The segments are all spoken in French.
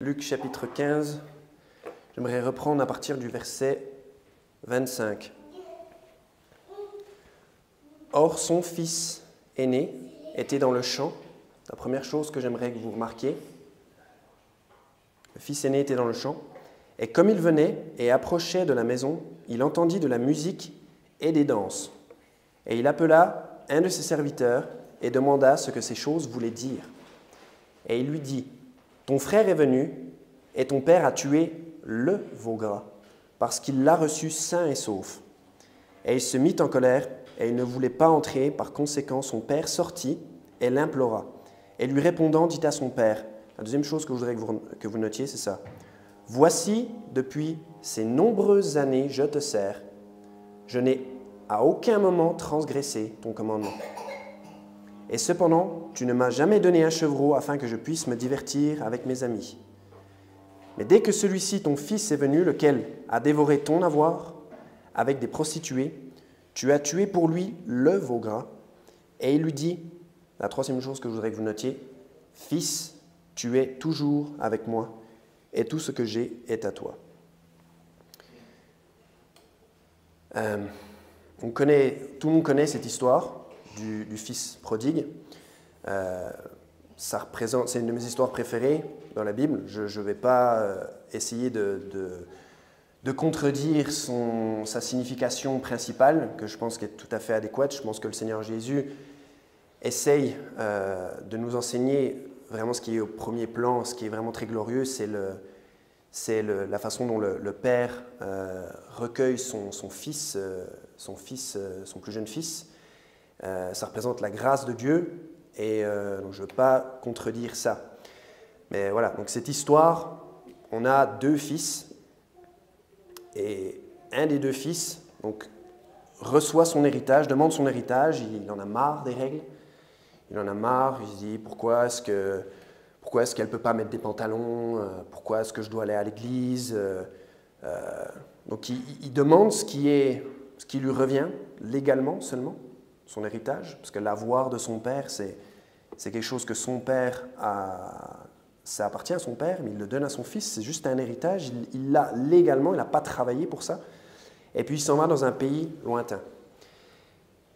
Luc chapitre 15, j'aimerais reprendre à partir du verset 25. Or, son fils aîné était dans le champ. La première chose que j'aimerais que vous remarquiez, le fils aîné était dans le champ, et comme il venait et approchait de la maison, il entendit de la musique et des danses. Et il appela un de ses serviteurs et demanda ce que ces choses voulaient dire. Et il lui dit: ton frère est venu, et ton père a tué le veau gras, parce qu'il l'a reçu sain et sauf. Et il se mit en colère, et il ne voulait pas entrer. Par conséquent, son père sortit et l'implora. Et lui répondant, dit à son père, la deuxième chose que je voudrais que vous notiez, c'est ça. Voici, depuis ces nombreuses années, je te sers. Je n'ai à aucun moment transgressé ton commandement. Et cependant, tu ne m'as jamais donné un chevreau afin que je puisse me divertir avec mes amis. Mais dès que celui-ci, ton fils, est venu, lequel a dévoré ton avoir avec des prostituées, tu as tué pour lui le veau gras. Et il lui dit, la troisième chose que je voudrais que vous notiez, fils, tu es toujours avec moi, et tout ce que j'ai est à toi. Tout le monde connaît cette histoire du fils prodigue. C'est une de mes histoires préférées dans la Bible. Je ne vais pas essayer de contredire sa signification principale, que je pense qu'est tout à fait adéquate. Je pense que le Seigneur Jésus essaye de nous enseigner vraiment ce qui est au premier plan, ce qui est vraiment très glorieux, c'est la façon dont le Père recueille son plus jeune fils. Ça représente la grâce de Dieu, et donc je ne veux pas contredire ça. Mais voilà, donc cette histoire, on a deux fils, et un des deux fils donc, reçoit son héritage, demande son héritage, il en a marre des règles, il en a marre, il se dit pourquoi est-ce qu'elle ne peut pas mettre des pantalons, pourquoi est-ce que je dois aller à l'église, donc il demande ce qui lui revient légalement seulement, son héritage, parce que l'avoir de son père, c'est quelque chose que son père ça appartient à son père, mais il le donne à son fils, c'est juste un héritage, il l'a légalement, il n'a pas travaillé pour ça, et puis il s'en va dans un pays lointain.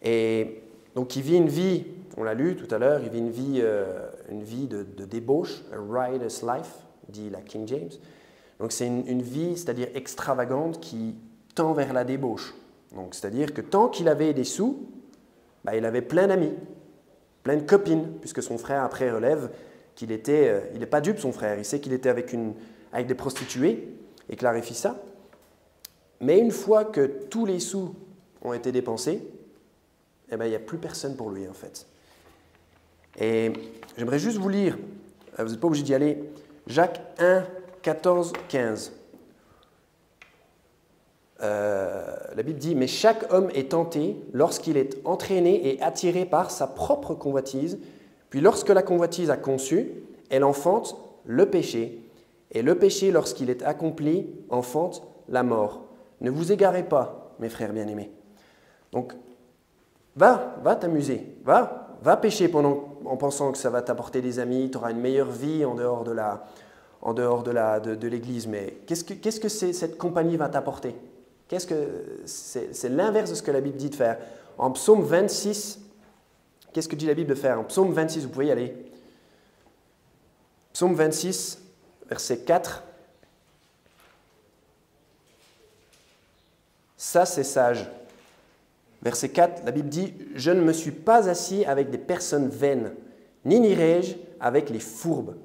Et donc il vit une vie, on l'a lu tout à l'heure, il vit une vie de débauche, a riotous life, dit la King James. Donc c'est une vie, c'est-à-dire extravagante, qui tend vers la débauche. Donc c'est-à-dire que tant qu'il avait des sous, il avait plein d'amis, plein de copines, puisque son frère après relève qu'il était, il n'est pas dupe son frère, il sait qu'il était avec des prostituées, et clarifie ça. Mais une fois que tous les sous ont été dépensés, il n'y a plus personne pour lui en fait. Et j'aimerais juste vous lire, vous n'êtes pas obligé d'y aller, Jacques 1, 14, 15. La Bible dit « Mais chaque homme est tenté lorsqu'il est entraîné et attiré par sa propre convoitise, puis lorsque la convoitise a conçu, elle enfante le péché, et le péché, lorsqu'il est accompli, enfante la mort. Ne vous égarez pas, mes frères bien-aimés. » Donc, va t'amuser, va pécher en pensant que ça va t'apporter des amis, tu auras une meilleure vie en dehors de l'église, mais qu'est-ce que cette compagnie va t'apporter ? C'est l'inverse de ce que la Bible dit de faire. En psaume 26, qu'est-ce que dit la Bible de faire ? En psaume 26, vous pouvez y aller. Psaume 26, verset 4. Ça, c'est sage. Verset 4, la Bible dit « Je ne me suis pas assis avec des personnes vaines, ni n'irai-je avec les fourbes.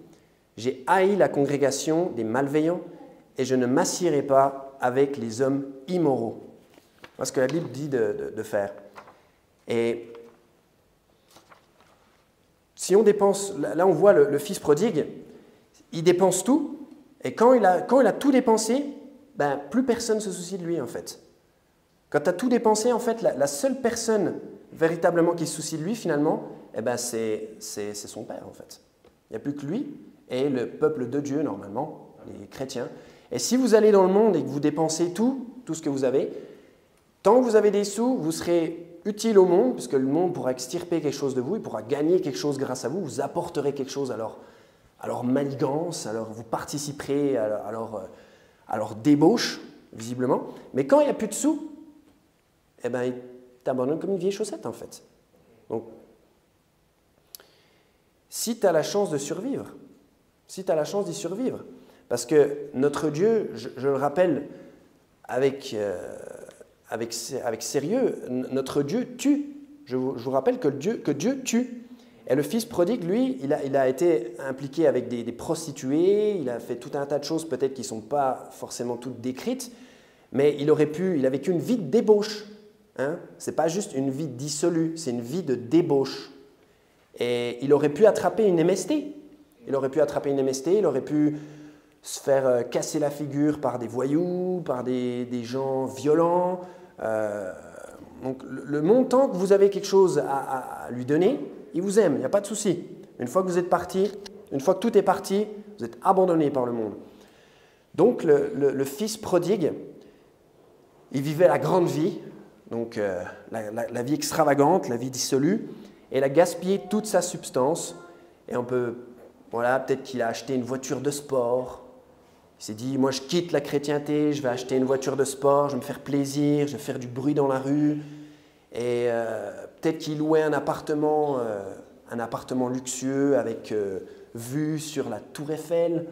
J'ai haï la congrégation des malveillants, et je ne m'assierai pas avec les hommes immoraux. » Voilà ce que la Bible dit de faire. Et si on dépense, là on voit le fils prodigue, il dépense tout, et quand il a tout dépensé, plus personne ne se soucie de lui en fait. Quand tu as tout dépensé, en fait, la seule personne véritablement qui se soucie de lui finalement, c'est son père en fait. Il n'y a plus que lui et le peuple de Dieu normalement, les chrétiens. Et si vous allez dans le monde et que vous dépensez tout ce que vous avez, tant que vous avez des sous, vous serez utile au monde, puisque le monde pourra extirper quelque chose de vous, il pourra gagner quelque chose grâce à vous, vous apporterez quelque chose alors leur manigance, alors vous participerez à leur débauche, visiblement. Mais quand il n'y a plus de sous, eh ben, ils t'abandonnent comme une vieille chaussette, en fait. Donc, si tu as la chance de survivre, si tu as la chance d'y survivre, parce que notre Dieu, je le rappelle avec sérieux, notre Dieu tue. Je vous rappelle que Dieu tue. Et le fils prodigue, lui, il a été impliqué avec des prostituées, il a fait tout un tas de choses peut-être qui ne sont pas forcément toutes décrites, mais il a vécu une vie de débauche. Hein? Ce n'est pas juste une vie dissolue, c'est une vie de débauche. Et il aurait pu attraper une MST. Il aurait pu se faire casser la figure par des voyous, par des gens violents. Donc le montant que vous avez quelque chose à lui donner, il vous aime, il n'y a pas de souci. Une fois que vous êtes parti, une fois que tout est parti, vous êtes abandonné par le monde. Donc le fils prodigue, il vivait la grande vie, donc la vie extravagante, la vie dissolue, et il a gaspillé toute sa substance. Et on peut, voilà, peut-être qu'il a acheté une voiture de sport. Il s'est dit, moi je quitte la chrétienté, je vais acheter une voiture de sport, je vais me faire plaisir, je vais faire du bruit dans la rue. Et peut-être qu'il louait un appartement luxueux avec vue sur la Tour Eiffel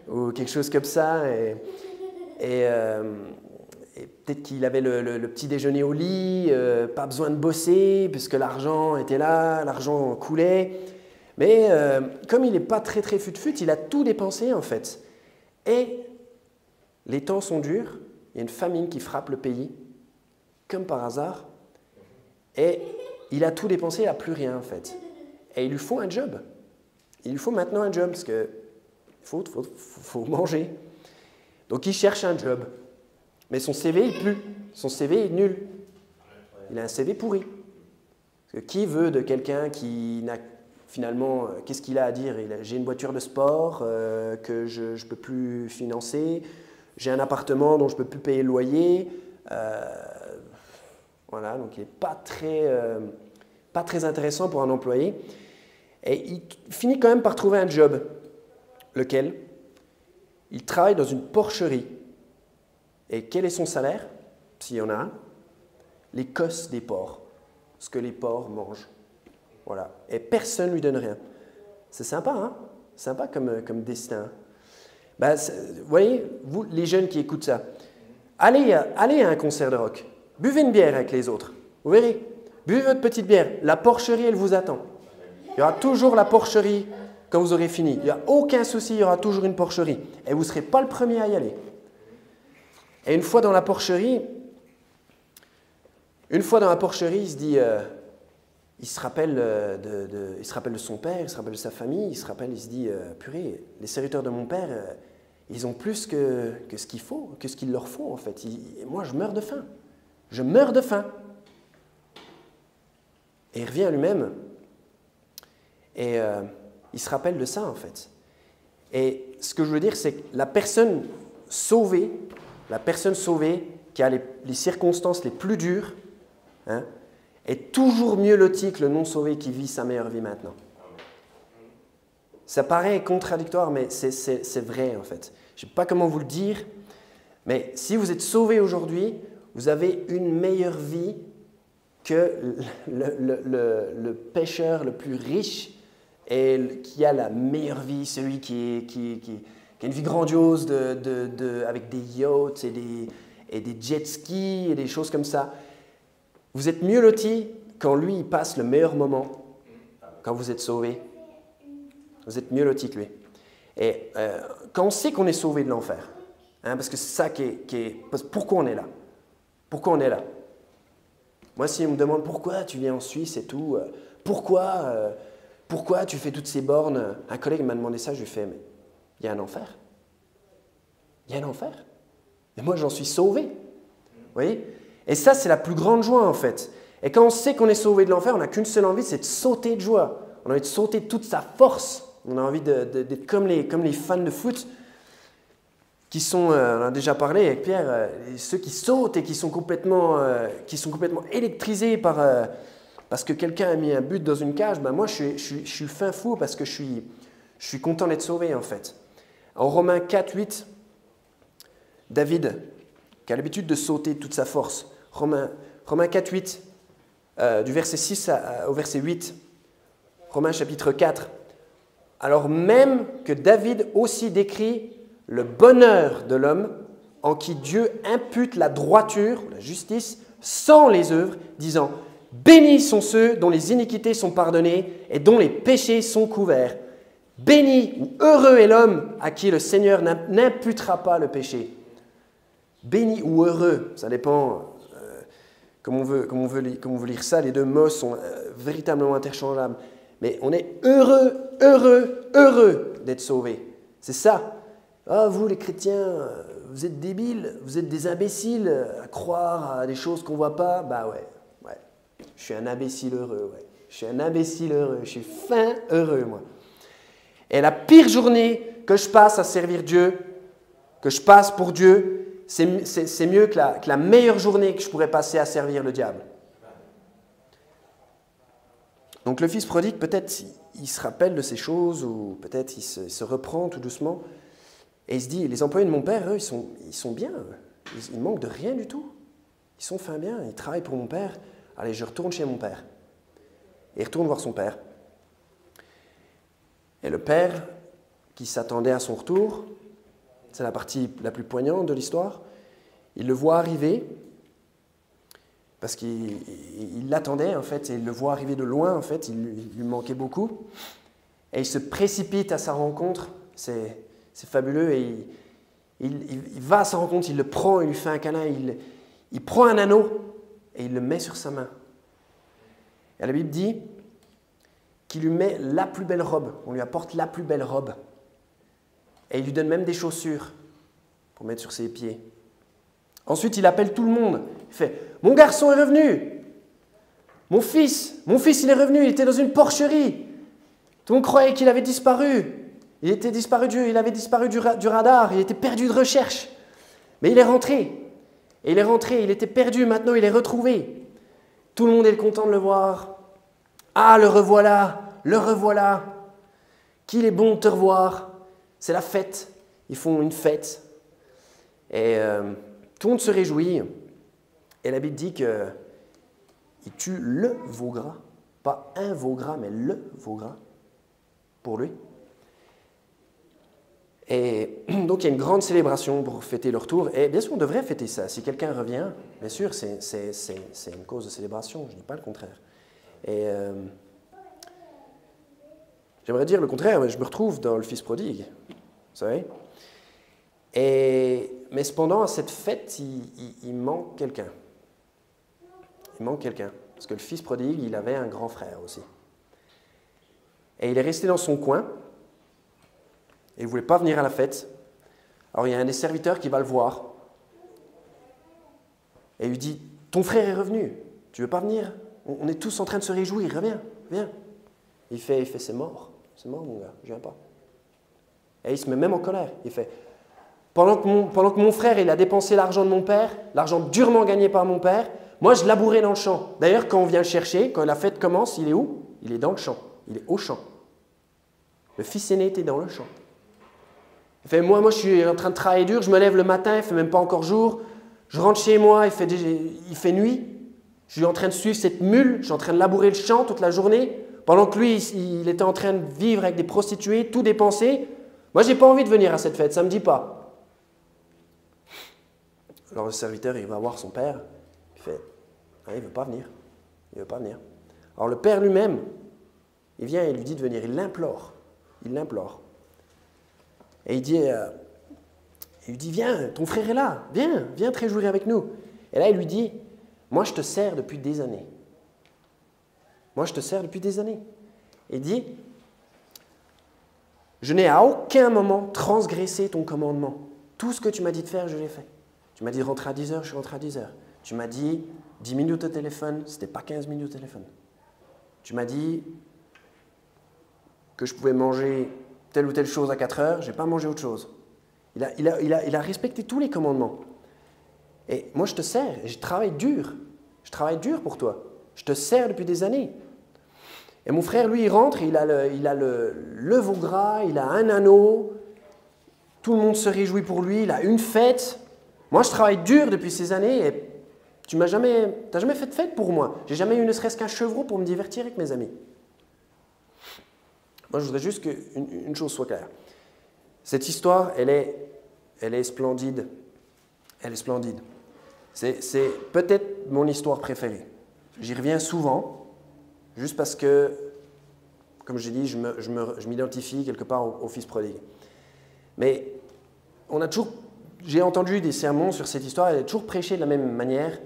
ou quelque chose comme ça. Et peut-être qu'il avait le petit déjeuner au lit, pas besoin de bosser puisque l'argent était là, l'argent coulait. Mais comme il n'est pas très fut-fut, il a tout dépensé en fait. Et les temps sont durs, il y a une famine qui frappe le pays, comme par hasard, et il a tout dépensé, il n'a plus rien en fait. Et il lui faut un job. Il lui faut maintenant un job, parce qu'il faut manger. Donc il cherche un job. Mais son CV, il pue. Son CV est nul. Il a un CV pourri. Parce que qui veut de quelqu'un qui n'a finalement, qu'est-ce qu'il a à dire? J'ai une voiture de sport que je ne peux plus financer. J'ai un appartement dont je ne peux plus payer le loyer. Voilà, donc il n'est pas très intéressant pour un employé. Et il finit quand même par trouver un job. Lequel? Il travaille dans une porcherie. Et quel est son salaire? S'il y en a un, les cosses des porcs. Ce que les porcs mangent. Voilà. Et personne ne lui donne rien. C'est sympa, hein? Sympa comme destin. Ben, vous voyez, vous, les jeunes qui écoutent ça, allez à un concert de rock. Buvez une bière avec les autres. Vous verrez. Buvez votre petite bière. La porcherie, elle vous attend. Il y aura toujours la porcherie quand vous aurez fini. Il n'y a aucun souci, il y aura toujours une porcherie. Et vous ne serez pas le premier à y aller. Et une fois dans la porcherie, il se dit... il se rappelle de son père, il se rappelle de sa famille, il se dit, purée, les serviteurs de mon père, ils ont plus que ce qu'il faut, que ce qu'il leur faut en fait. Moi, je meurs de faim. Je meurs de faim. Et il revient à lui-même et il se rappelle de ça en fait. Et ce que je veux dire, c'est que la personne sauvée qui a les circonstances les plus dures, hein, est toujours mieux loti que le non-sauvé qui vit sa meilleure vie maintenant. Ça paraît contradictoire, mais c'est vrai en fait. Je ne sais pas comment vous le dire, mais si vous êtes sauvé aujourd'hui, vous avez une meilleure vie que le pécheur le plus riche et qui a la meilleure vie, celui qui a une vie grandiose avec des yachts et des jet skis et des choses comme ça. Vous êtes mieux loti quand lui, il passe le meilleur moment, quand vous êtes sauvé. Vous êtes mieux loti que lui. Et quand on sait qu'on est sauvé de l'enfer, hein, parce que c'est ça qui est... Pourquoi on est là? Pourquoi on est là? Moi, si on me demande pourquoi tu viens en Suisse et tout, pourquoi tu fais toutes ces bornes, un collègue m'a demandé ça, je lui ai fait, mais il y a un enfer. Il y a un enfer. Et moi, j'en suis sauvé. Vous voyez? Et ça, c'est la plus grande joie, en fait. Et quand on sait qu'on est sauvé de l'enfer, on n'a qu'une seule envie, c'est de sauter de joie. On a envie de sauter de toute sa force. On a envie d'être comme les fans de foot qui sont, on en a déjà parlé avec Pierre, ceux qui sautent et qui sont complètement électrisés parce que quelqu'un a mis un but dans une cage. Ben moi, je suis fin fou parce que je Je suis content d'être sauvé en fait. En Romains 4, 8, David, qui a l'habitude de sauter de toute sa force, Romains 4, 8, du verset 6 au verset 8, Romains chapitre 4, alors même que David aussi décrit le bonheur de l'homme en qui Dieu impute la droiture, la justice, sans les œuvres, disant « Bénis sont ceux dont les iniquités sont pardonnées et dont les péchés sont couverts. Béni ou heureux est l'homme à qui le Seigneur n'imputera pas le péché. » Béni ou heureux, ça dépend comment on veut lire ça. Les deux mots sont véritablement interchangeables. Mais on est heureux d'être sauvé. C'est ça. Ah, vous les chrétiens, vous êtes débiles, vous êtes des imbéciles à croire à des choses qu'on ne voit pas. Bah ouais. Je suis un imbécile heureux, ouais. Je suis un imbécile heureux, je suis fin heureux, moi. Et la pire journée que je passe à servir Dieu, que je passe pour Dieu, c'est mieux que la meilleure journée que je pourrais passer à servir le diable. Donc le fils prodigue, peut-être il se rappelle de ces choses, ou peut-être il se reprend tout doucement, et il se dit, les employés de mon père, eux, ils sont bien, ils manquent de rien du tout. Ils sont fin bien, ils travaillent pour mon père. Allez, je retourne chez mon père. Et il retourne voir son père. Et le père, qui s'attendait à son retour, c'est la partie la plus poignante de l'histoire, il le voit arriver, parce qu'il l'attendait en fait, et il le voit arriver de loin en fait, il lui manquait beaucoup, et il se précipite à sa rencontre, c'est fabuleux, et il va à sa rencontre, il le prend, il lui fait un câlin, il prend un anneau, et il le met sur sa main. Et la Bible dit qu'il lui met la plus belle robe, on lui apporte la plus belle robe, et il lui donne même des chaussures pour mettre sur ses pieds. Ensuite, il appelle tout le monde. Il fait « Mon garçon est revenu. Mon fils, il est revenu. Il était dans une porcherie. Tout le monde croyait qu'il avait disparu. Il était disparu il avait disparu du radar. Il était perdu de recherche. Mais il est rentré. Et il est rentré. Il était perdu. Maintenant, il est retrouvé. Tout le monde est content de le voir. Ah, le revoilà. Le revoilà. Qu'il est bon de te revoir. C'est la fête. Ils font une fête. Et tout le monde se réjouit. Et la Bible dit qu'il tue le veau gras. Pas un veau gras, mais le veau gras. Pour lui. Et donc il y a une grande célébration pour fêter le retour. Et bien sûr, on devrait fêter ça. Si quelqu'un revient, bien sûr, c'est une cause de célébration. Je ne dis pas le contraire. Et j'aimerais dire le contraire, mais je me retrouve dans le fils prodigue. Vous savez ? Mais cependant, à cette fête, il manque quelqu'un. Il manque quelqu'un. Parce que le fils prodigue, il avait un grand frère aussi. Et il est resté dans son coin. Et il ne voulait pas venir à la fête. Alors il y a un des serviteurs qui va le voir. Et il lui dit, ton frère est revenu. Tu ne veux pas venir? On est tous en train de se réjouir. Reviens, viens. Il fait, c'est mort. C'est mort, mon gars. Je ne viens pas. Et il se met même en colère. Il fait... Pendant que mon frère il a dépensé l'argent de mon père, l'argent durement gagné par mon père, moi je labourais dans le champ. D'ailleurs, quand on vient le chercher, quand la fête commence, il est où? Il est dans le champ. Il est au champ. Le fils aîné était dans le champ. Il fait, moi je suis en train de travailler dur, je me lève le matin, il ne fait même pas encore jour. Je rentre chez moi, il fait nuit. Je suis en train de suivre cette mule, je suis en train de labourer le champ toute la journée. Pendant que lui, il était en train de vivre avec des prostituées, tout dépenser. Moi, je n'ai pas envie de venir à cette fête, ça ne me dit pas. Alors le serviteur, il va voir son père, il fait, ah, il ne veut pas venir, il ne veut pas venir. Alors le père lui-même, il vient et il lui dit de venir, il l'implore. Et il lui dit, viens, ton frère est là, viens te réjouir avec nous. Et là, il lui dit, moi je te sers depuis des années. Et il dit, je n'ai à aucun moment transgressé ton commandement. Tout ce que tu m'as dit de faire, je l'ai fait. Tu m'as dit de rentrer à 10h, je suis rentré à 10h. Tu m'as dit 10 minutes au téléphone, ce n'était pas 15 minutes au téléphone. Tu m'as dit que je pouvais manger telle ou telle chose à 4h, je n'ai pas mangé autre chose. Il a respecté tous les commandements. Et moi, je te sers, et je travaille dur. Je travaille dur pour toi. Je te sers depuis des années. Et mon frère, lui, il rentre, il a le veau gras, il a un anneau, tout le monde se réjouit pour lui, il a une fête. Moi, je travaille dur depuis ces années et tu n'as jamais fait de fête pour moi. J'ai jamais eu ne serait-ce qu'un chevreau pour me divertir avec mes amis. Moi, je voudrais juste qu'une chose soit claire. Cette histoire, elle est splendide. Elle est splendide. C'est peut-être mon histoire préférée. J'y reviens souvent, juste parce que, comme j'ai dit, je m'identifie quelque part au fils prodigue. Mais j'ai entendu des sermons sur cette histoire, elle est toujours prêchée de la même manière.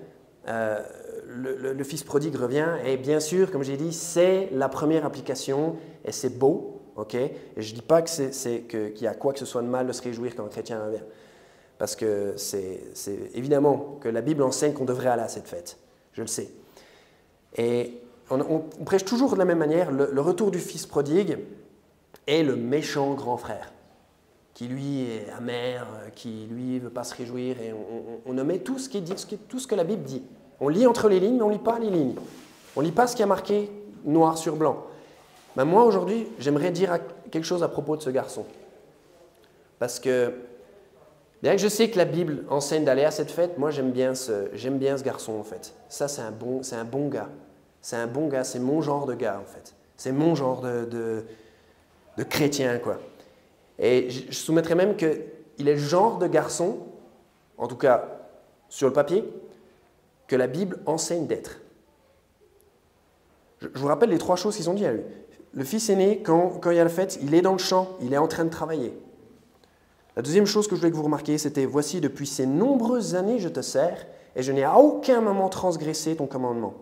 Le fils prodigue revient et bien sûr, comme j'ai dit, c'est la première application et c'est beau. Okay? Et je ne dis pas qu'il y a quoi que ce soit de mal de se réjouir quand un chrétien revient. Parce que c'est évidemment que la Bible enseigne qu'on devrait aller à cette fête. Je le sais. Et on prêche toujours de la même manière. Le retour du fils prodigue est le méchant grand frère, qui lui est amer, qui lui ne veut pas se réjouir. Et on omet tout ce qui dit, tout ce que la Bible dit. On lit entre les lignes, mais on ne lit pas les lignes. On ne lit pas ce qui a marqué noir sur blanc. Ben moi, aujourd'hui, j'aimerais dire quelque chose à propos de ce garçon. Parce que, bien que je sais que la Bible enseigne d'aller à cette fête, moi, j'aime bien ce garçon, en fait. Ça, c'est un bon gars. C'est un bon gars, c'est mon genre de gars, en fait. C'est mon genre de chrétien, quoi. Et je soumettrais même qu'il est le genre de garçon, en tout cas sur le papier, que la Bible enseigne d'être. Je vous rappelle les 3 choses qu'ils ont dit à lui. Le fils aîné, quand il y a la fête, il est dans le champ, il est en train de travailler. La deuxième chose que je voulais que vous remarquiez, c'était « Voici, depuis ces nombreuses années, je te sers, et je n'ai à aucun moment transgressé ton commandement. »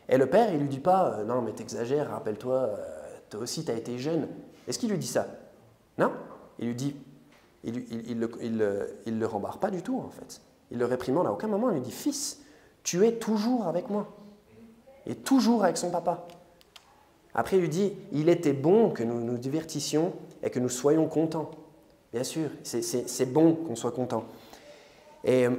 Et le père, il ne lui dit pas « Non, mais t'exagères, rappelle-toi, toi aussi, tu as été jeune. » Est-ce qu'il lui dit ça? Non, il lui dit, il le rembarre pas du tout, en fait. Il le réprimande à aucun moment, il lui dit « Fils, tu es toujours avec moi. » Et toujours avec son papa. Après, il lui dit, il était bon que nous nous divertissions et que nous soyons contents. Bien sûr, c'est bon qu'on soit content. Mais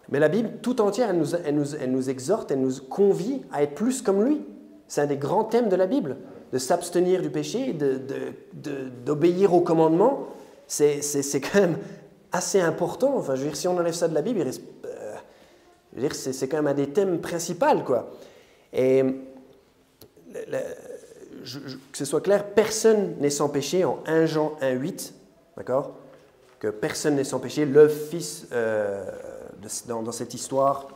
la Bible, tout entière, elle nous exhorte, elle nous convie à être plus comme lui. C'est un des grands thèmes de la Bible, de s'abstenir du péché, d'obéir aux commandements. C'est quand même assez important. Enfin, je veux dire, si on enlève ça de la Bible, c'est quand même un des thèmes principaux, quoi. Et que ce soit clair, personne n'est sans péché en 1 Jean 1,8, d'accord? Que personne n'est sans péché. Le fils, dans cette histoire,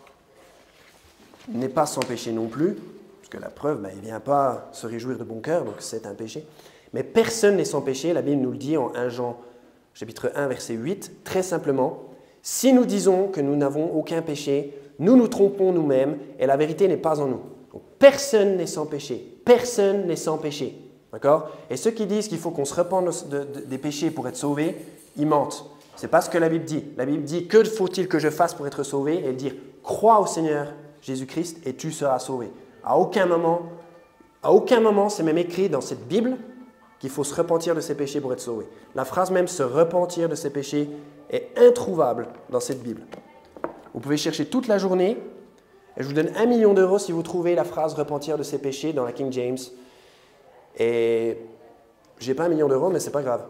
n'est pas sans péché non plus, parce que la preuve, il ne vient pas se réjouir de bon cœur, donc c'est un péché. Mais personne n'est sans péché, la Bible nous le dit en 1 Jean, chapitre 1, verset 8, très simplement. Si nous disons que nous n'avons aucun péché, nous nous trompons nous-mêmes et la vérité n'est pas en nous. Donc, personne n'est sans péché. Personne n'est sans péché. D'accord? Et ceux qui disent qu'il faut qu'on se repente des péchés pour être sauvé, ils mentent. Ce n'est pas ce que la Bible dit. La Bible dit, que faut-il que je fasse pour être sauvé? Et elle dit, crois au Seigneur Jésus-Christ et tu seras sauvé. À aucun moment, c'est même écrit dans cette Bible qu'il faut se repentir de ses péchés pour être sauvé. La phrase même, se repentir de ses péchés, est introuvable dans cette Bible. Vous pouvez chercher toute la journée. Et je vous donne 1 million d'euros si vous trouvez la phrase « repentir de ses péchés » dans la King James. Et je n'ai pas 1 million d'euros, mais ce n'est pas grave.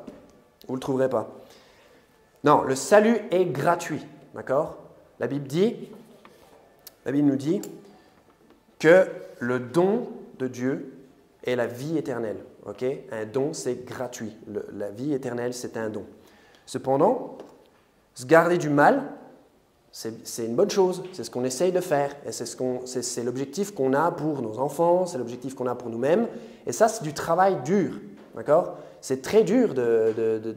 Vous ne le trouverez pas. Non, le salut est gratuit. D'accord? La Bible nous dit que le don de Dieu est la vie éternelle. Okay? Un don, c'est gratuit. La vie éternelle, c'est un don. Cependant, se garder du mal, c'est une bonne chose, c'est ce qu'on essaye de faire, et c'est l'objectif qu'on a pour nos enfants, c'est l'objectif qu'on a pour nous-mêmes, et ça c'est du travail dur, d'accord? C'est très dur de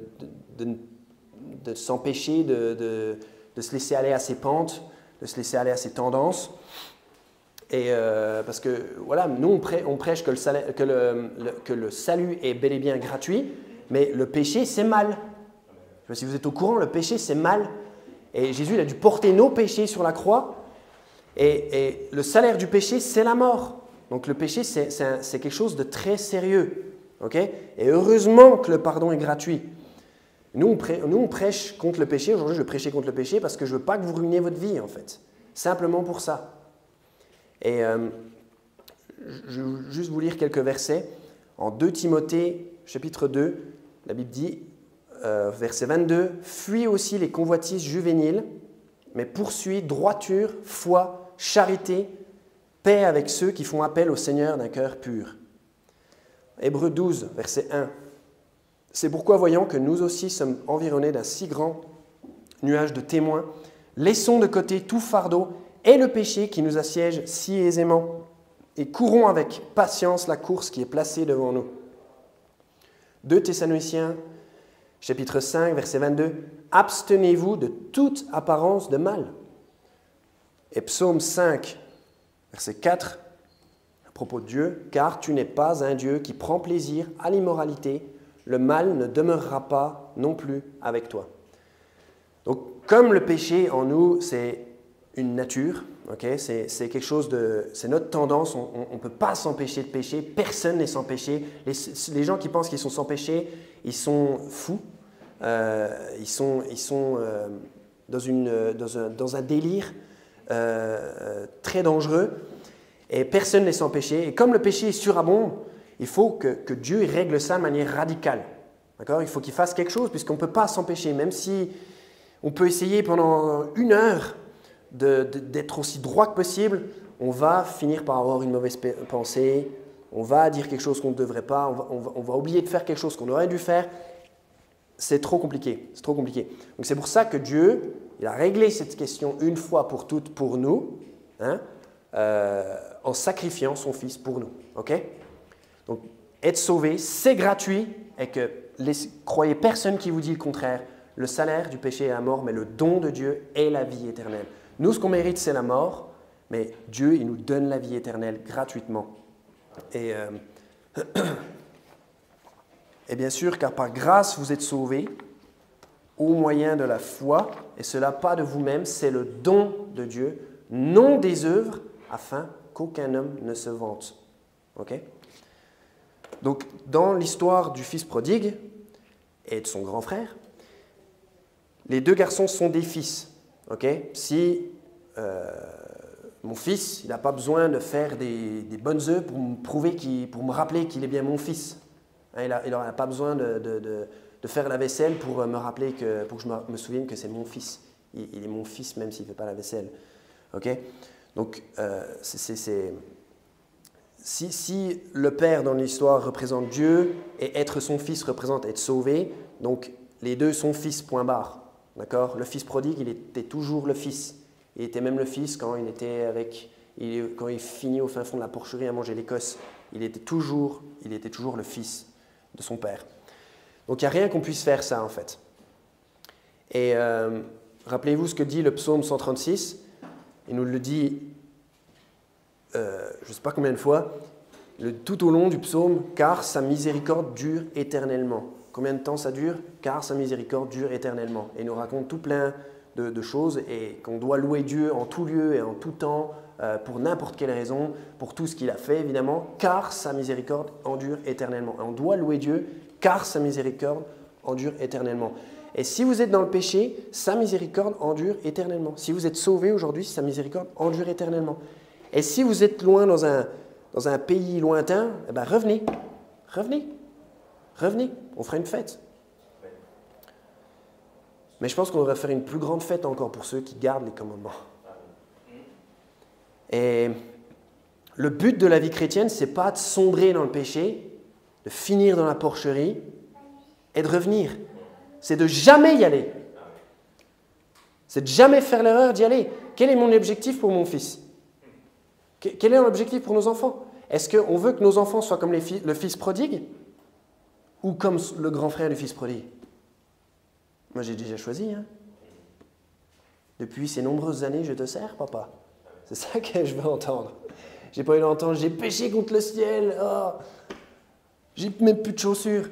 s'empêcher de se laisser aller à ses pentes, de se laisser aller à ses tendances, et parce que voilà, nous on prêche que le salut est bel et bien gratuit, mais le péché c'est mal. Je ne sais pas si vous êtes au courant, le péché c'est mal. Et Jésus il a dû porter nos péchés sur la croix. Et le salaire du péché, c'est la mort. Donc le péché, c'est quelque chose de très sérieux. Okay? Et heureusement que le pardon est gratuit. Nous, on prêche contre le péché. Aujourd'hui, je vais prêcher contre le péché parce que je ne veux pas que vous ruiniez votre vie, en fait. Simplement pour ça. Et je vais juste vous lire quelques versets. En 2 Timothée, chapitre 2, la Bible dit, verset 22, « Fuis aussi les convoitises juvéniles, mais poursuis droiture, foi, charité, paix avec ceux qui font appel au Seigneur d'un cœur pur. » Hébreux 12, verset 1. « C'est pourquoi, voyant que nous aussi sommes environnés d'un si grand nuage de témoins, laissons de côté tout fardeau et le péché qui nous assiège si aisément, et courons avec patience la course qui est placée devant nous. » 2 Thessaloniciens, chapitre 5, verset 22, « Abstenez-vous de toute apparence de mal. » Et Psaume 5, verset 4, à propos de Dieu, « Car tu n'es pas un Dieu qui prend plaisir à l'immoralité, le mal ne demeurera pas non plus avec toi. » Donc, comme le péché en nous, c'est une nature, okay, c'est quelque chose c'est notre tendance, on ne peut pas s'empêcher de pécher, personne n'est sans péché. Les gens qui pensent qu'ils sont sans péché, ils sont fous, ils sont dans un délire très dangereux, et personne n'est sans péché. Et comme le péché est surabond, il faut que Dieu règle ça de manière radicale. D'accord ? Il faut qu'il fasse quelque chose, puisqu'on ne peut pas s'empêcher, même si on peut essayer pendant 1 heure d'être aussi droit que possible, on va finir par avoir une mauvaise pensée, on va dire quelque chose qu'on ne devrait pas, on va oublier de faire quelque chose qu'on aurait dû faire. C'est trop compliqué, c'est trop compliqué. Donc c'est pour ça que Dieu, il a réglé cette question une fois pour toutes pour nous, hein, en sacrifiant son Fils pour nous. Okay ? Donc être sauvé, c'est gratuit, et que croyez personne qui vous dit le contraire. Le salaire du péché est la mort, mais le don de Dieu est la vie éternelle. Nous, ce qu'on mérite, c'est la mort, mais Dieu, il nous donne la vie éternelle gratuitement. Et bien sûr, car par grâce, vous êtes sauvés au moyen de la foi, et cela pas de vous-même, c'est le don de Dieu, non des œuvres, afin qu'aucun homme ne se vante. Okay ? Donc, dans l'histoire du fils prodigue et de son grand frère, les 2 garçons sont des fils. Okay ? Si mon fils, il n'a pas besoin de faire des bonnes œuvres pour me prouver, pour me rappeler qu'il est bien mon fils. Hein, il n'aura pas besoin de faire la vaisselle pour me rappeler, pour que je me souvienne que c'est mon fils. Il est mon fils même s'il ne fait pas la vaisselle. Okay ? Donc, si le père dans l'histoire représente Dieu et être son fils représente être sauvé, donc les deux sont fils, point barre. D'accord ? Le fils prodigue, il était toujours le fils. Il était même le fils quand quand il finit au fin fond de la porcherie à manger l'Écosse. Il était toujours le fils de son père. Donc il n'y a rien qu'on puisse faire ça en fait. Et rappelez-vous ce que dit le psaume 136. Il nous le dit, je ne sais pas combien de fois, tout au long du psaume, « Car sa miséricorde dure éternellement ». Combien de temps ça dure ? Car sa miséricorde dure éternellement. Et il nous raconte tout plein de choses et qu'on doit louer Dieu en tout lieu et en tout temps, pour n'importe quelle raison, pour tout ce qu'il a fait évidemment, car sa miséricorde endure éternellement. Et on doit louer Dieu car sa miséricorde endure éternellement. Et si vous êtes dans le péché, sa miséricorde endure éternellement. Si vous êtes sauvé aujourd'hui, sa miséricorde endure éternellement. Et si vous êtes loin dans un pays lointain, eh ben revenez, on fera une fête. Mais je pense qu'on devrait faire une plus grande fête encore pour ceux qui gardent les commandements. Et le but de la vie chrétienne, ce n'est pas de sombrer dans le péché, de finir dans la porcherie et de revenir. C'est de jamais y aller. C'est de jamais faire l'erreur d'y aller. Quel est mon objectif pour mon fils ? Quel est l'objectif pour nos enfants ? Est-ce qu'on veut que nos enfants soient comme le fils prodigue ou comme le grand frère du fils prodigue ? Moi, j'ai déjà choisi. Hein. Depuis ces nombreuses années, je te sers, papa. C'est ça que je veux entendre. J'ai pas envie d'entendre, j'ai péché contre le ciel. Oh, j'ai même plus de chaussures.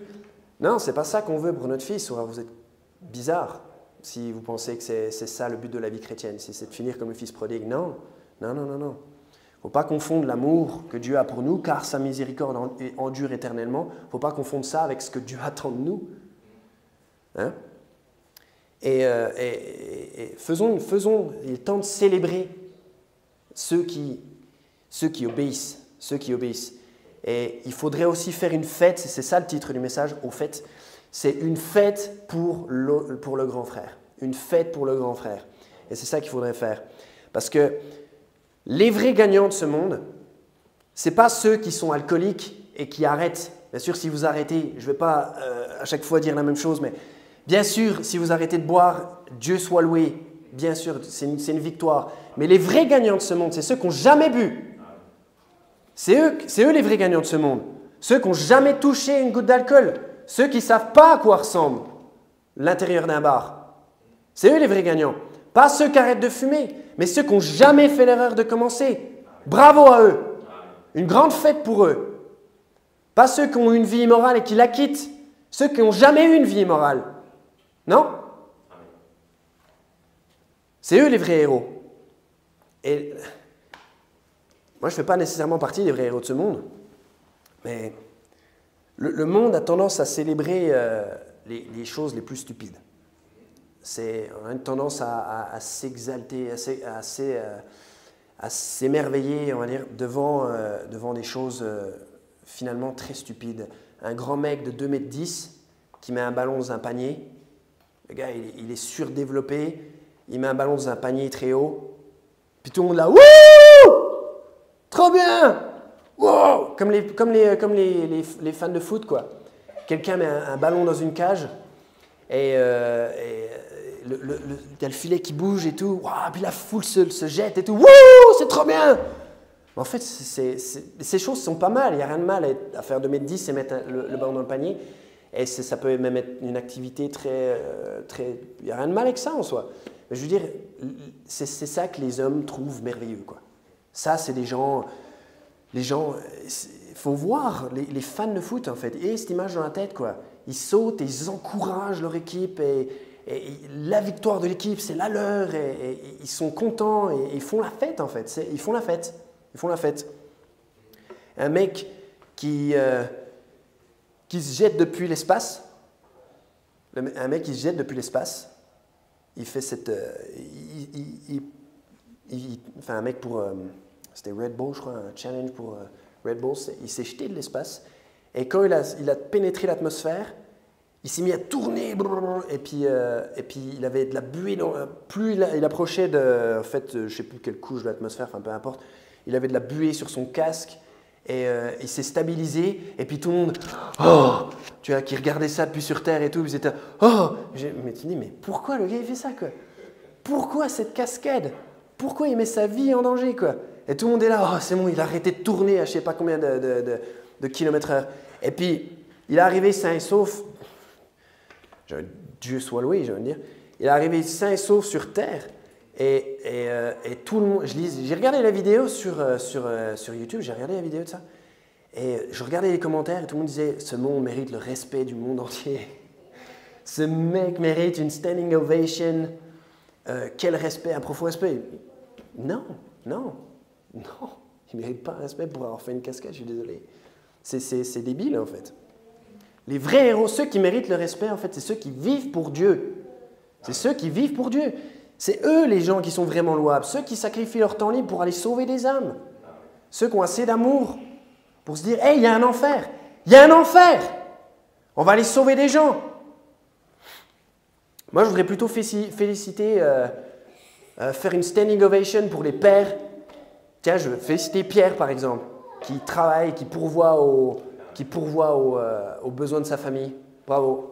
Non, c'est pas ça qu'on veut pour notre fils. Vous êtes bizarre si vous pensez que c'est ça le but de la vie chrétienne. C'est de finir comme le fils prodigue. Non. Il ne faut pas confondre l'amour que Dieu a pour nous, car sa miséricorde endure éternellement. Il ne faut pas confondre ça avec ce que Dieu attend de nous. Hein? Et faisons, il est temps de célébrer ceux qui obéissent ceux qui obéissent. Et il faudrait aussi faire une fête, c'est ça le titre du message, au fait, c'est une fête pour le grand frère. Une fête pour le grand frère. Et c'est ça qu'il faudrait faire. Parce que les vrais gagnants de ce monde, ce n'est pas ceux qui sont alcooliques et qui arrêtent. Bien sûr, si vous arrêtez, je ne vais pas à chaque fois dire la même chose, mais bien sûr, si vous arrêtez de boire, Dieu soit loué. Bien sûr, c'est une victoire. Mais les vrais gagnants de ce monde, c'est ceux qui n'ont jamais bu. C'est eux les vrais gagnants de ce monde. Ceux qui n'ont jamais touché une goutte d'alcool. Ceux qui ne savent pas à quoi ressemble l'intérieur d'un bar. C'est eux les vrais gagnants. Pas ceux qui arrêtent de fumer, mais ceux qui n'ont jamais fait l'erreur de commencer. Bravo à eux. Une grande fête pour eux. Pas ceux qui ont eu une vie immorale et qui la quittent. Ceux qui n'ont jamais eu une vie immorale. Non? C'est eux les vrais héros. Et moi, je ne fais pas nécessairement partie des vrais héros de ce monde. Mais le monde a tendance à célébrer les choses les plus stupides. On a une tendance à s'exalter, à s'émerveiller, on va dire, devant des choses finalement très stupides. Un grand mec de 2,10 m qui met un ballon dans un panier. Le gars, il est surdéveloppé. Il met un ballon dans un panier très haut. Puis tout le monde là, wouh! Trop bien! Wow! Comme les fans de foot, quoi. Quelqu'un met un ballon dans une cage et il y a le filet qui bouge et tout. Wow! Puis la foule se jette et tout. Wouh! C'est trop bien! En fait, ces choses sont pas mal. Il n'y a rien de mal à faire 2,10 m et mettre le ballon dans le panier. Et ça peut même être une activité très... Il n'y a rien de mal avec ça en soi. Mais je veux dire, c'est ça que les hommes trouvent merveilleux, quoi. Ça, c'est des gens... Il faut voir les fans de foot, en fait. Et cette image dans la tête, quoi. Ils sautent et ils encouragent leur équipe. Et la victoire de l'équipe, c'est la leur. Et ils sont contents et ils font la fête, en fait. Ils font la fête. Ils font la fête. Un mec qui se jette depuis l'espace. Un mec qui se jette depuis l'espace. Il fait cette... enfin, un mec pour... c'était Red Bull, je crois, un challenge pour Red Bull. Il s'est jeté de l'espace. Et quand il a pénétré l'atmosphère, il s'est mis à tourner. Et puis il avait de la buée. Plus il approchait de... En fait, je ne sais plus quelle couche de l'atmosphère, enfin peu importe. Il avait de la buée sur son casque. Et il s'est stabilisé. Et puis tout le monde... Oh, tu vois, qui regardait ça depuis sur Terre et tout. Ils étaient... Oh, mais tu te dis, mais pourquoi le gars il fait ça, quoi? Pourquoi cette cascade? Pourquoi il met sa vie en danger, quoi? Et tout le monde est là, oh, c'est bon, il a arrêté de tourner à je ne sais pas combien de kilomètres heure. Et puis, il est arrivé sain et sauf, Dieu soit loué, je veux dire, il est arrivé sain et sauf sur Terre. Et tout le monde, j'ai regardé la vidéo sur YouTube, j'ai regardé la vidéo de ça. Et je regardais les commentaires et tout le monde disait, ce monde mérite le respect du monde entier. Ce mec mérite une standing ovation. Quel respect, un profond respect. Non, il ne mérite pas un respect pour avoir fait une cascade, je suis désolé. C'est débile, en fait. Les vrais héros, ceux qui méritent le respect, en fait, c'est ceux qui vivent pour Dieu. C'est ceux qui vivent pour Dieu. C'est eux les gens qui sont vraiment louables, ceux qui sacrifient leur temps libre pour aller sauver des âmes. Ceux qui ont assez d'amour pour se dire, hey, il y a un enfer, il y a un enfer, on va aller sauver des gens. Moi, je voudrais plutôt féliciter, faire une standing ovation pour les pères. Tiens, je veux féliciter Pierre, par exemple, qui travaille, qui pourvoit aux besoins de sa famille. Bravo.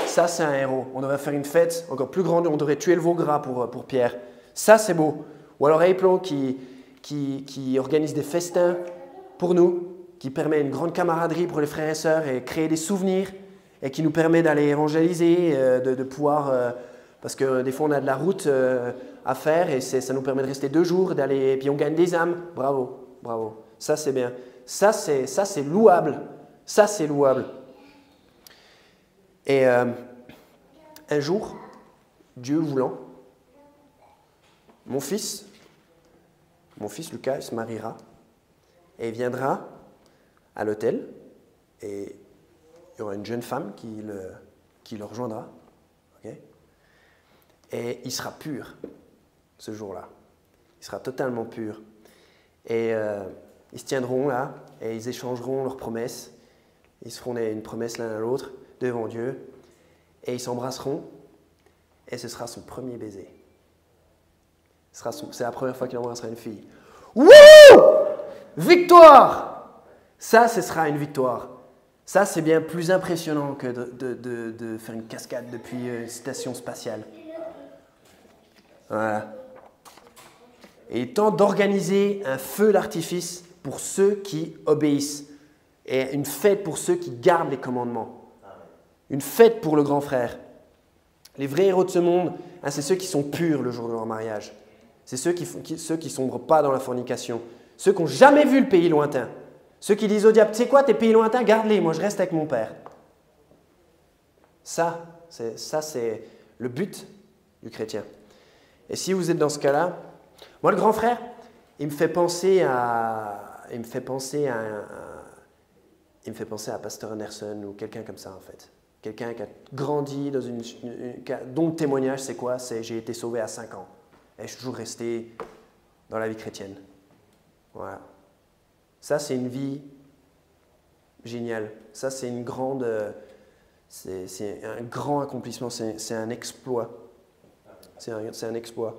Ça, c'est un héros. On devrait faire une fête encore plus grande. On devrait tuer le veau gras pour Pierre. Ça, c'est beau. Ou alors April qui organise des festins pour nous, qui permet une grande camaraderie pour les frères et sœurs et créer des souvenirs et qui nous permet d'aller évangéliser, de pouvoir... parce que des fois, on a de la route à faire et ça nous permet de rester 2 jours et puis on gagne des âmes. Bravo, bravo. Ça, c'est bien. Ça, c'est louable. Ça, c'est louable. Et un jour, Dieu voulant, mon fils Lucas, il se mariera et il viendra à l'hôtel et il y aura une jeune femme qui le rejoindra. Okay? Et il sera pur ce jour-là. Il sera totalement pur. Et Ils se tiendront là et ils échangeront leurs promesses. Ils se feront une promesse l'un à l'autre devant Dieu et ils s'embrasseront et ce sera son premier baiser. C'est la première fois qu'il embrassera une fille. Wouh! Victoire! Ça, ce sera une victoire. Ça, c'est bien plus impressionnant que de faire une cascade depuis une station spatiale. Voilà. Et il est temps d'organiser un feu d'artifice pour ceux qui obéissent. Et une fête pour ceux qui gardent les commandements. Une fête pour le grand frère. Les vrais héros de ce monde, hein, c'est ceux qui sont purs le jour de leur mariage. C'est ceux qui ne sombrent pas dans la fornication. Ceux qui n'ont jamais vu le pays lointain. Ceux qui disent au diable, tu sais quoi, tes pays lointains, garde-les, moi je reste avec mon père. Ça, c'est le but du chrétien. Et si vous êtes dans ce cas-là, moi le grand frère, il me fait penser à Pasteur Anderson ou quelqu'un comme ça en fait. Quelqu'un qui a grandi dans dont le témoignage c'est quoi? C'est j'ai été sauvé à 5 ans. Et je suis toujours resté dans la vie chrétienne. Voilà. Ça, c'est une vie géniale. Ça, c'est un grand accomplissement. C'est un exploit. C'est un exploit.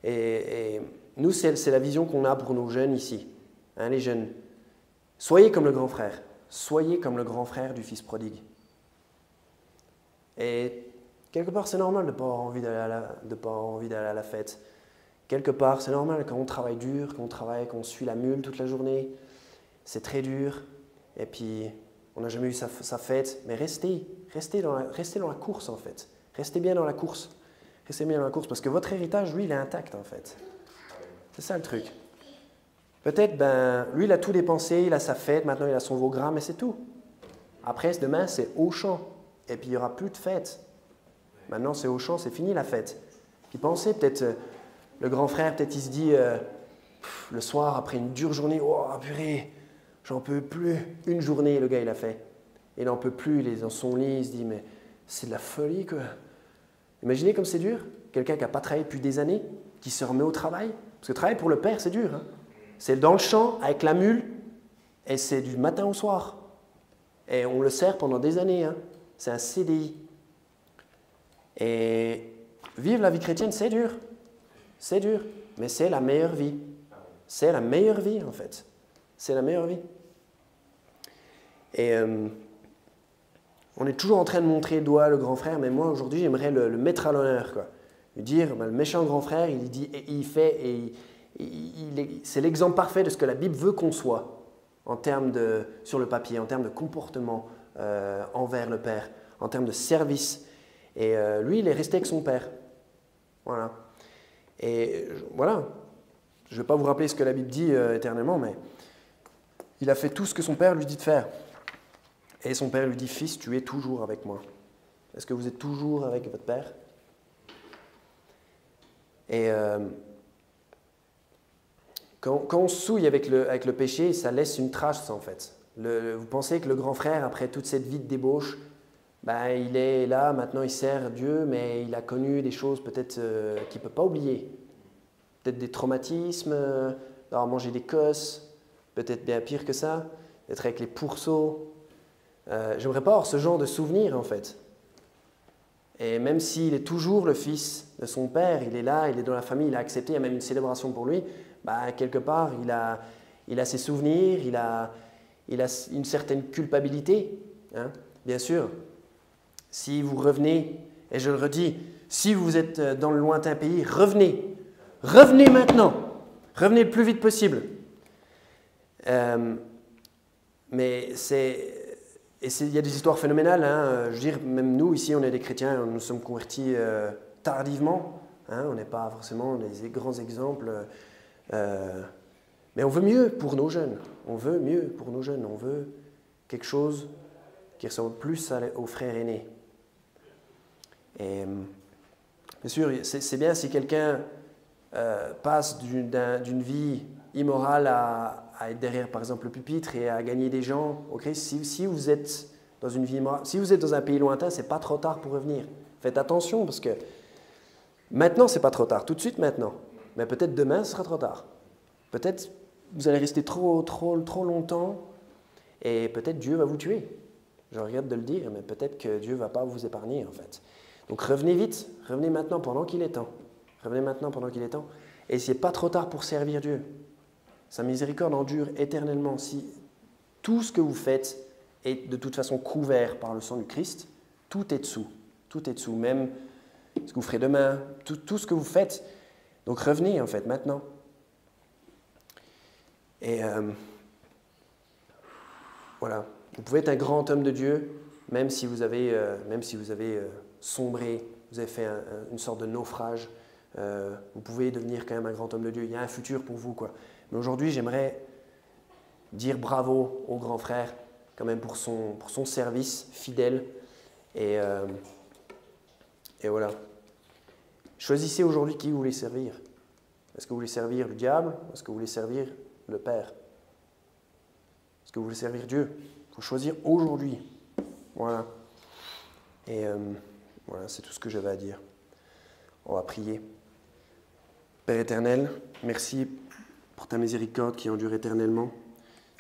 Et nous, c'est la vision qu'on a pour nos jeunes ici. Hein, les jeunes. Soyez comme le grand frère. Soyez comme le grand frère du fils prodigue. Et quelque part, c'est normal de ne pas avoir envie d'aller à la fête. Quelque part, c'est normal quand on travaille dur, qu'on suit la mule toute la journée. C'est très dur. Et puis, on n'a jamais eu sa fête. Mais restez dans la course, en fait. Restez bien dans la course. Restez bien dans la course. Parce que votre héritage, lui, il est intact, en fait. C'est ça le truc. Peut-être, lui, il a tout dépensé. Il a sa fête. Maintenant, il a son Vaugras, mais c'est tout. Après, demain, c'est Auchan. Et puis, il n'y aura plus de fête. Maintenant, c'est Auchan, c'est fini la fête. Puis pensez, peut-être, le grand frère, peut-être, il se dit, le soir, après une dure journée, oh purée, j'en peux plus. Une journée, le gars, il a fait. Il n'en peut plus, il est dans son lit, il se dit, mais c'est de la folie, quoi. Imaginez comme c'est dur. Quelqu'un qui n'a pas travaillé depuis des années, qui se remet au travail. Parce que travailler pour le père, c'est dur. Hein. C'est dans le champ, avec la mule, et c'est du matin au soir. Et on le sert pendant des années. Hein. C'est un CDI. Et vivre la vie chrétienne, c'est dur. C'est dur, mais c'est la meilleure vie. C'est la meilleure vie, en fait. C'est la meilleure vie. Et on est toujours en train de montrer le doigt le grand frère, mais moi, aujourd'hui, j'aimerais le mettre à l'honneur, quoi. Lui dire, le méchant grand frère, il dit, et il fait, c'est l'exemple parfait de ce que la Bible veut qu'on soit, sur le papier, en termes de comportement envers le Père, en termes de service. Et lui, il est resté avec son Père. Voilà. Et voilà, je ne vais pas vous rappeler ce que la Bible dit éternellement, mais il a fait tout ce que son père lui dit de faire. Et son père lui dit, fils, tu es toujours avec moi. Est-ce que vous êtes toujours avec votre père? Et quand on se souille avec le péché, ça laisse une trace en fait. Vous pensez que le grand frère, après toute cette vie de débauche, il est là, maintenant il sert Dieu, mais il a connu des choses peut-être qu'il ne peut pas oublier. Peut-être des traumatismes, d'avoir mangé des cosses, peut-être bien pire que ça, d'être avec les pourceaux. J'aimerais pas avoir ce genre de souvenirs en fait. Et même s'il est toujours le fils de son père, il est là, il est dans la famille, il a accepté, il y a même une célébration pour lui, quelque part il a ses souvenirs, il a une certaine culpabilité. Hein. Bien sûr, si vous revenez, et je le redis, si vous êtes dans le lointain pays, revenez maintenant, revenez le plus vite possible. Mais il y a des histoires phénoménales. Hein. Je veux dire, même nous, ici, on est des chrétiens, nous sommes convertis tardivement. Hein. On n'est pas forcément des grands exemples. Mais on veut mieux pour nos jeunes. On veut mieux pour nos jeunes. On veut quelque chose qui ressemble plus aux frères aînés. Et bien sûr, c'est bien si quelqu'un passe d'une vie immorale à être derrière, par exemple, le pupitre et à gagner des gens au Christ. Si vous êtes dans une vie immorale, si vous êtes dans un pays lointain, c'est pas trop tard pour revenir. Faites attention parce que maintenant, c'est pas trop tard. Tout de suite, maintenant. Mais peut-être demain, ce sera trop tard. Peut-être vous allez rester trop longtemps et peut-être Dieu va vous tuer. Je regrette de le dire, mais peut-être que Dieu ne va pas vous épargner en fait. Donc revenez vite, revenez maintenant pendant qu'il est temps. Revenez maintenant pendant qu'il est temps. Et ce n'est pas trop tard pour servir Dieu. Sa miséricorde endure éternellement. Si tout ce que vous faites est de toute façon couvert par le sang du Christ, tout est dessous. Tout est dessous, même ce que vous ferez demain, tout ce que vous faites. Donc revenez en fait maintenant. Et voilà, vous pouvez être un grand homme de Dieu, même si vous avez sombré, vous avez fait une sorte de naufrage. Vous pouvez devenir quand même un grand homme de Dieu. Il y a un futur pour vous, quoi. Mais aujourd'hui, j'aimerais dire bravo au grand frère, quand même pour son service fidèle. Et voilà. Choisissez aujourd'hui qui vous voulez servir. Est-ce que vous voulez servir le diable? Est-ce que vous voulez servir le Père? Est-ce que vous voulez servir Dieu? Il faut choisir aujourd'hui. Voilà. Et voilà, c'est tout ce que j'avais à dire. On va prier. Père éternel, merci pour ta miséricorde qui endure éternellement.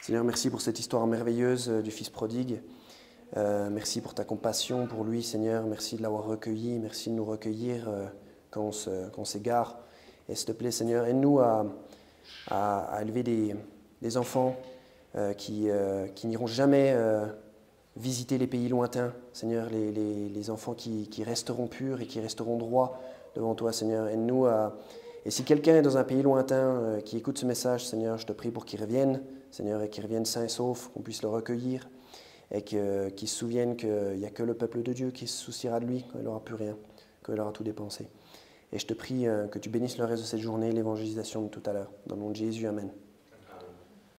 Seigneur, merci pour cette histoire merveilleuse du Fils prodigue. Merci pour ta compassion pour lui, Seigneur. Merci de l'avoir recueilli. Merci de nous recueillir quand on s'égare. Et s'il te plaît, Seigneur, aide-nous à élever des enfants qui n'iront jamais visiter les pays lointains. Seigneur, les enfants qui resteront purs et qui resteront droits devant toi, Seigneur. Aide-nous à... Et si quelqu'un est dans un pays lointain qui écoute ce message, Seigneur, je te prie pour qu'il revienne, Seigneur, et qu'il revienne sain et sauf, qu'on puisse le recueillir et qu'il se souvienne qu'il n'y a que le peuple de Dieu qui se souciera de lui quand il n'aura plus rien, quand il aura tout dépensé. Et je te prie que tu bénisses le reste de cette journée, l'évangélisation de tout à l'heure. Dans le nom de Jésus, Amen.